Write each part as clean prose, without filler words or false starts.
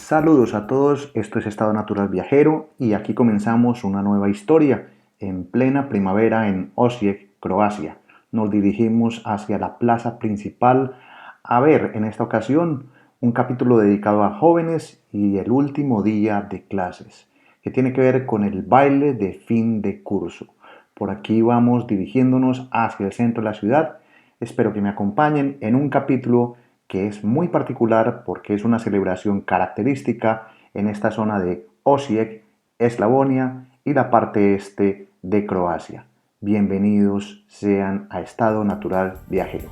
Saludos a todos, esto es Estado Natural Viajero y aquí comenzamos una nueva historia en plena primavera en Osijek, Croacia. Nos dirigimos hacia la plaza principal a ver en esta ocasión un capítulo dedicado a jóvenes y el último día de clases, que tiene que ver con el baile de fin de curso. Por aquí vamos dirigiéndonos hacia el centro de la ciudad. Espero que me acompañen en un capítulo que es muy particular porque es una celebración característica en esta zona de Osijek, Eslavonia y la parte este de Croacia. Bienvenidos sean a Estado Natural Viajero.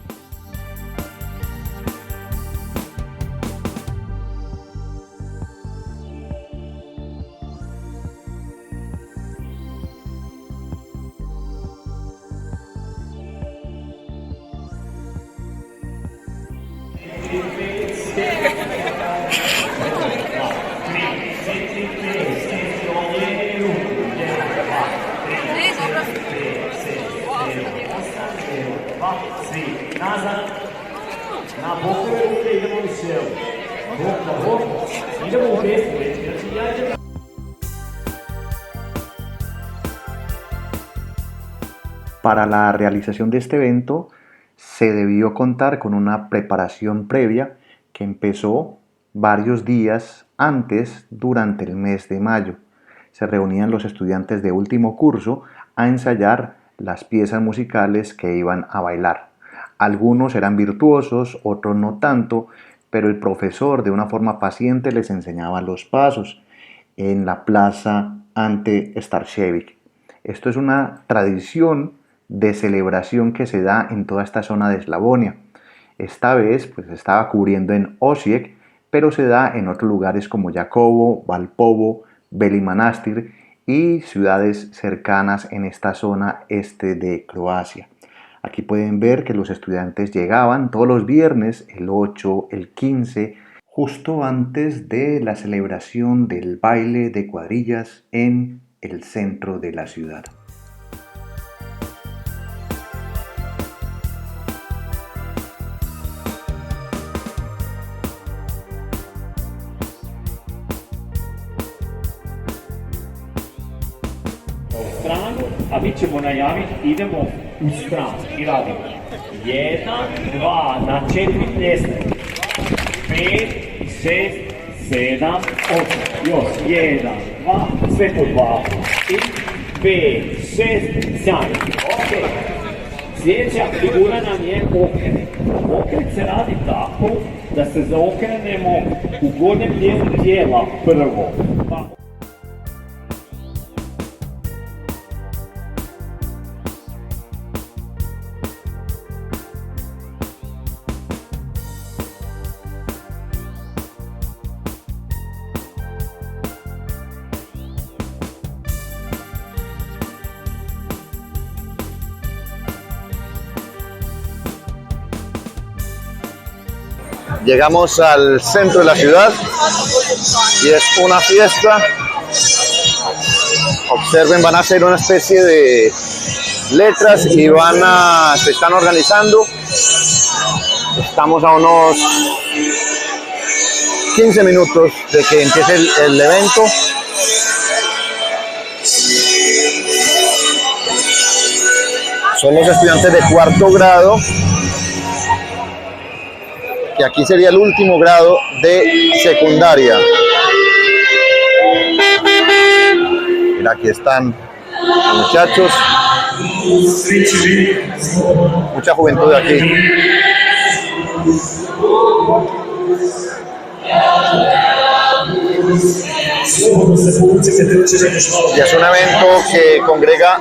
Para la realización de este evento se debió contar con una preparación previa que empezó varios días antes durante el mes de mayo. Se reunían los estudiantes de último curso a ensayar las piezas musicales que iban a bailar. Algunos eran virtuosos, otros no tanto, pero el profesor de una forma paciente les enseñaba los pasos en la plaza ante Staršević. Esto es una tradición de celebración que se da en toda esta zona de Eslavonia. Esta vez pues estaba cubriendo en Osijek, pero se da en otros lugares como Đakovo, Valpovo, Beli Manastir y ciudades cercanas en esta zona este de Croacia. Aquí pueden ver que los estudiantes llegaban todos los viernes, el 8, el 15, justo antes de la celebración del baile de cuadrillas en el centro de la ciudad. A mi ćemo najaviti, idemo u stranu i radimo 1, 2, na 4 pljesne, 5, 6, 7, 8, još 1, 2, sve po 2, i 5, 6, 7, ok. Sljedeća figura nam je okret. Okret se radi tako da se zaokrenemo u gornjem dijelu tijela prvo. Llegamos al centro de la ciudad y es una fiesta. Observen, van a hacer una especie de letras y se están organizando. Estamos a unos 15 minutos de que empiece el evento. Son los estudiantes de cuarto grado, que aquí sería el último grado de secundaria. Mira, aquí están los muchachos, mucha juventud de aquí. Y es un evento que congrega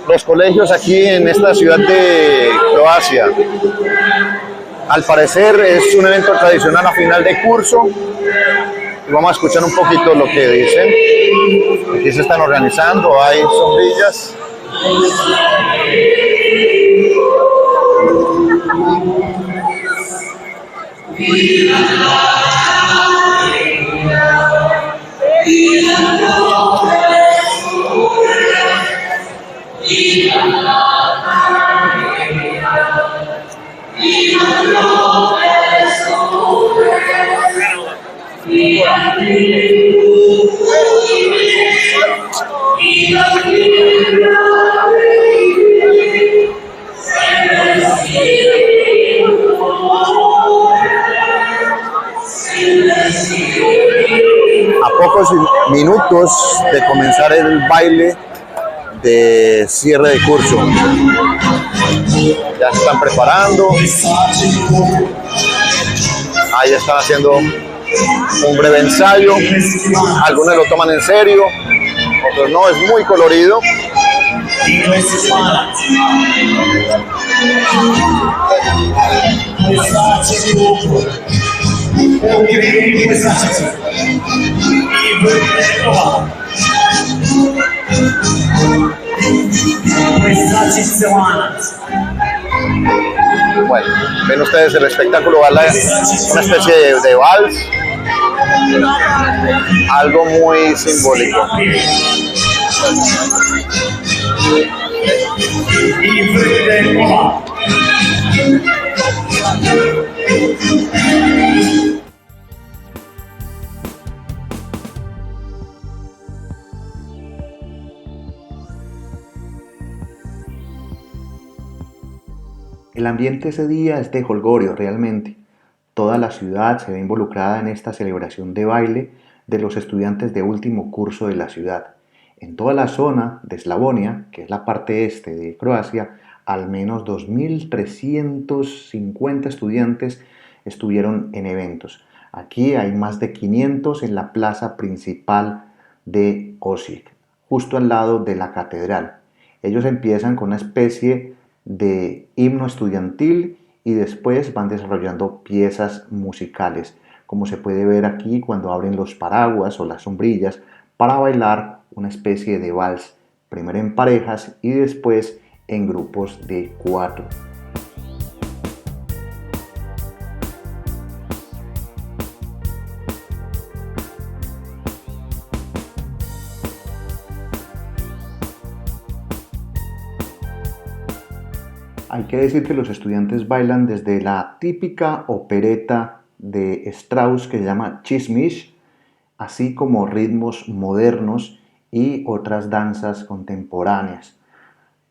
los colegios aquí en esta ciudad de Croacia. Al parecer es un evento tradicional a final de curso. Vamos a escuchar un poquito lo que dicen. Aquí se están organizando, hay sombrillas. A pocos minutos de comenzar el baile de cierre de curso. Ya se están preparando. Ahí están haciendo un breve ensayo. Algunos lo toman en serio, otros no. Es muy colorido. Bueno, ven ustedes el espectáculo, una especie de vals, algo muy simbólico. El ambiente ese día es de jolgorio realmente. Toda la ciudad se ve involucrada en esta celebración de baile de los estudiantes de último curso de la ciudad. En toda la zona de Eslavonia, que es la parte este de Croacia, al menos 2.350 estudiantes estuvieron en eventos. Aquí hay más de 500 en la plaza principal de Osijek, justo al lado de la catedral. Ellos empiezan con una especie de himno estudiantil y después van desarrollando piezas musicales, como se puede ver aquí cuando abren los paraguas o las sombrillas para bailar una especie de vals, primero en parejas y después en grupos de 4. Hay que decir que los estudiantes bailan desde la típica opereta de Strauss que se llama Chismish, así como ritmos modernos y otras danzas contemporáneas,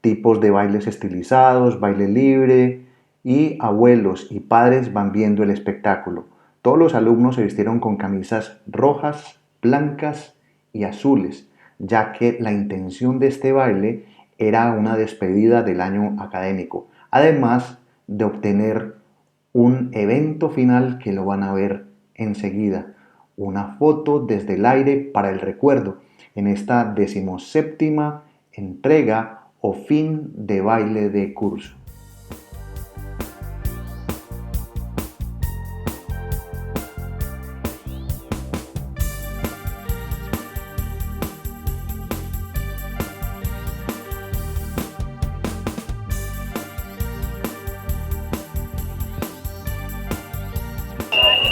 tipos de bailes estilizados, baile libre, y abuelos y padres van viendo el espectáculo. Todos los alumnos se vistieron con camisas rojas, blancas y azules, ya que la intención de este baile era una despedida del año académico, además de obtener un evento final que lo van a ver enseguida, una foto desde el aire para el recuerdo en esta 17ª entrega o fin de baile de curso.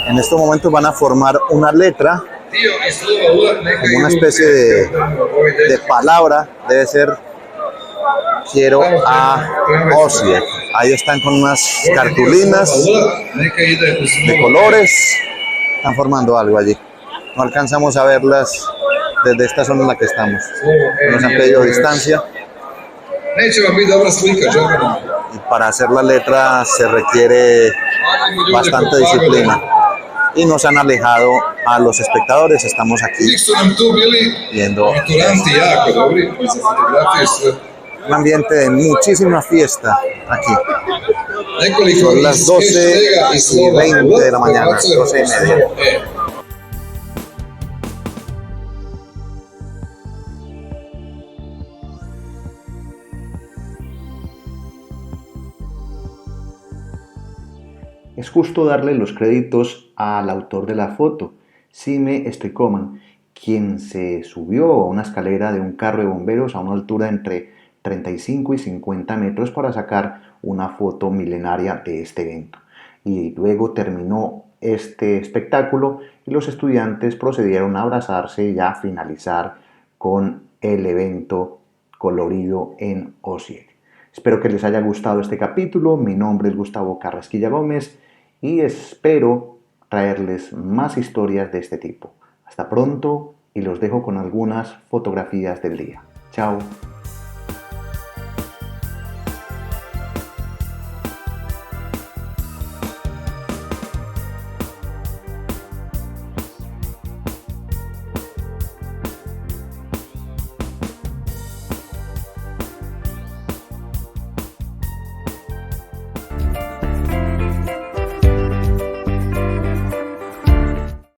En estos momentos van a formar una letra, como una especie de palabra, debe ser quiero a Osijek. Ahí están con unas cartulinas de colores, están formando algo allí. No alcanzamos a verlas desde esta zona en la que estamos. Nos han pedido distancia. Y para hacer la letra se requiere bastante disciplina. Y nos han alejado a los espectadores, estamos aquí viendo un ambiente de muchísima fiesta aquí. Son las 12:20 de la mañana, 12:30. Es justo darle los créditos al autor de la foto, Sime Stoicoman, quien se subió a una escalera de un carro de bomberos a una altura entre 35 y 50 metros para sacar una foto milenaria de este evento. Y luego terminó este espectáculo y los estudiantes procedieron a abrazarse y a finalizar con el evento colorido en Osijek. Espero que les haya gustado este capítulo. Mi nombre es Gustavo Carrasquilla Gómez y espero traerles más historias de este tipo. Hasta pronto y los dejo con algunas fotografías del día. Chao. Chao.